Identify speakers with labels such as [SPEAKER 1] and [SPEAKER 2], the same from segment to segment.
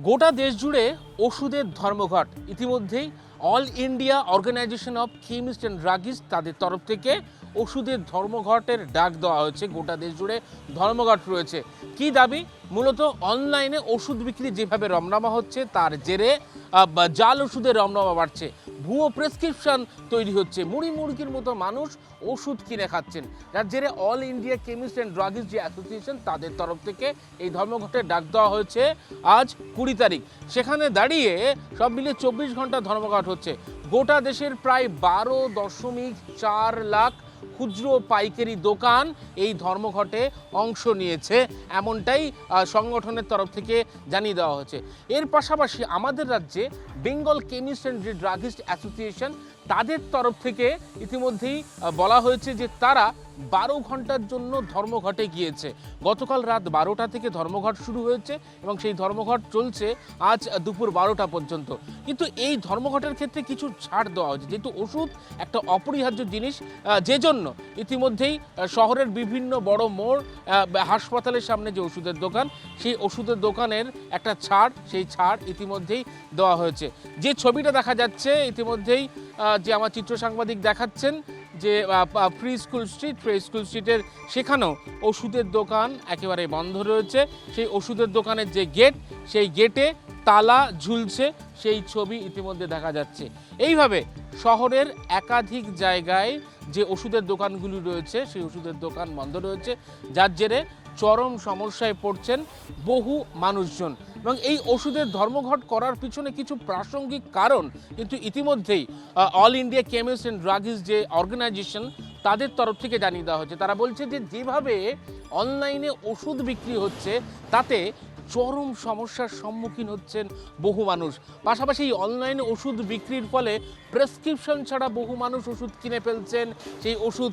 [SPEAKER 1] গোটা দেশ জুড়ে ওষুধের ধর্মঘট। ইতিমধ্যেই All India Organisation of Chemist and Druggist তাদের তরফ থেকে ওষুধের ধর্মঘটের ডাক দেওয়া হয়েছে। গোটা দেশ জুড়ে ধর্মঘট রয়েছে। কি দাবি? মূলত অনলাইনে ওষুধ বিক্রি যেভাবে রমরমা হচ্ছে তার জেরে জাল ওষুধের রমরমা বাড়ছে, ভুয়ো প্রেসক্রিপশন তৈরি হচ্ছে, মুড়ি মুড়কির মতো মানুষ ওষুধ কিনে খাচ্ছেন, যার জেরে all India chemist and druggist যে অ্যাসোসিয়েশন তাদের তরফ থেকে এই ধর্মঘটের ডাক দেওয়া হয়েছে আজ 20 তারিখ। সেখানে দাঁড়িয়ে সব মিলিয়ে 24 ঘন্টা ধর্মঘট হচ্ছে। গোটা দেশের প্রায় 12.4 লাখ খুচরো পাইকারি দোকান এই ধর্মঘটে অংশ নিয়েছে, এমনটাই সংগঠনের তরফ থেকে জানিয়ে দেওয়া হয়েছে। এর পাশাপাশি আমাদের রাজ্যে Bengal chemist and druggist association তাদের তরফ থেকে ইতিমধ্যেই বলা হয়েছে যে তারা 12 ঘন্টার জন্য ধর্মঘটে গিয়েছে। গতকাল রাত 12টা থেকে ধর্মঘট শুরু হয়েছে এবং সেই ধর্মঘট চলছে আজ দুপুর 12টা পর্যন্ত। কিন্তু এই ধর্মঘটের ক্ষেত্রে কিছু ছাড় দেওয়া হয়েছে, যেহেতু ওষুধ একটা অপরিহার্য জিনিস, যে জন্য ইতিমধ্যেই শহরের বিভিন্ন বড় মোড়, হাসপাতালের সামনে যে ওষুধের দোকান, সেই ওষুধের দোকানের একটা ছাড়, সেই ছাড় ইতিমধ্যেই দেওয়া হয়েছে। যে ছবিটা দেখা যাচ্ছে ইতিমধ্যেই যে আমার চিত্র সাংবাদিক দেখাচ্ছেন যে ফ্রি স্কুল স্ট্রিটের সেখানেও ওষুধের দোকান একেবারে বন্ধ রয়েছে। সেই ওষুধের দোকানের যে গেট, সেই গেটে তালা ঝুলছে, সেই ছবি ইতিমধ্যে দেখা যাচ্ছে। এইভাবে শহরের একাধিক জায়গায় যে ওষুধের দোকানগুলি রয়েছে সেই ওষুধের দোকান বন্ধ রয়েছে, যার জেরে চরম সমস্যায় পড়ছেন বহু মানুষজন। এবং এই ওষুধের ধর্মঘট করার পিছনে কিছু প্রাসঙ্গিক কারণ কিন্তু ইতিমধ্যেই All India chemist and druggist যে অর্গানাইজেশন তাদের তরফ থেকে জানিয়ে দেওয়া হচ্ছে। তারা বলছে যে যেভাবে অনলাইনে ওষুধ বিক্রি হচ্ছে তাতে চরম সমস্যার সম্মুখীন হচ্ছেন বহু মানুষ। পাশাপাশি এই অনলাইনে ওষুধ বিক্রির ফলে প্রেসক্রিপশন ছাড়া বহু মানুষ ওষুধ কিনে ফেলছেন। সেই ওষুধ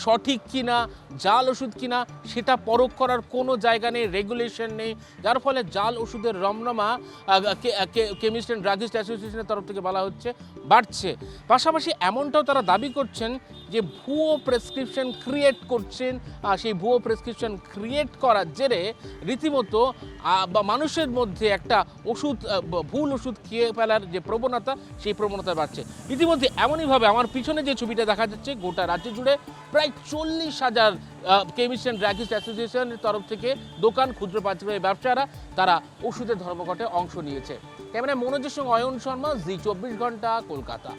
[SPEAKER 1] সঠিক কিনা, জাল ওষুধ কিনা সেটা পরখ করার কোনো জায়গা নেই, রেগুলেশন নেই, যার ফলে জাল ওষুধের রমরমা কেমিস্ট অ্যান্ড ড্রাগিস্ট অ্যাসোসিয়েশনের তরফ থেকে বলা হচ্ছে বাড়ছে। পাশাপাশি এমনটাও তারা দাবি করছেন যে ভুয়ো প্রেসক্রিপশন ক্রিয়েট করছেন, সেই ভুয়ো প্রেসক্রিপশন ক্রিয়েট করার জেরে রীতিমতো মানুষের মধ্যে একটা ভুল ওষুধ খেয়ে ফেলার যে প্রবণতা, সেই প্রবণতা বাড়ছে। ইতিমধ্যে এমনইভাবে আমার পিছনে যে ছবিটা দেখা যাচ্ছে, গোটা রাজ্য জুড়ে প্রায় 40,000 কেমিস্ট অ্যান্ড ড্রাগিস্ট অ্যাসোসিয়েশনের তরফ থেকে দোকান, ক্ষুদ্র পাইকারি ব্যবসায়ীরা তারা ওষুধের ধর্মঘটে অংশ নিয়েছে। ক্যামেরায় মনোজের সঙ্গে অয়ন শর্মা, জি 24 ঘন্টা, কলকাতা।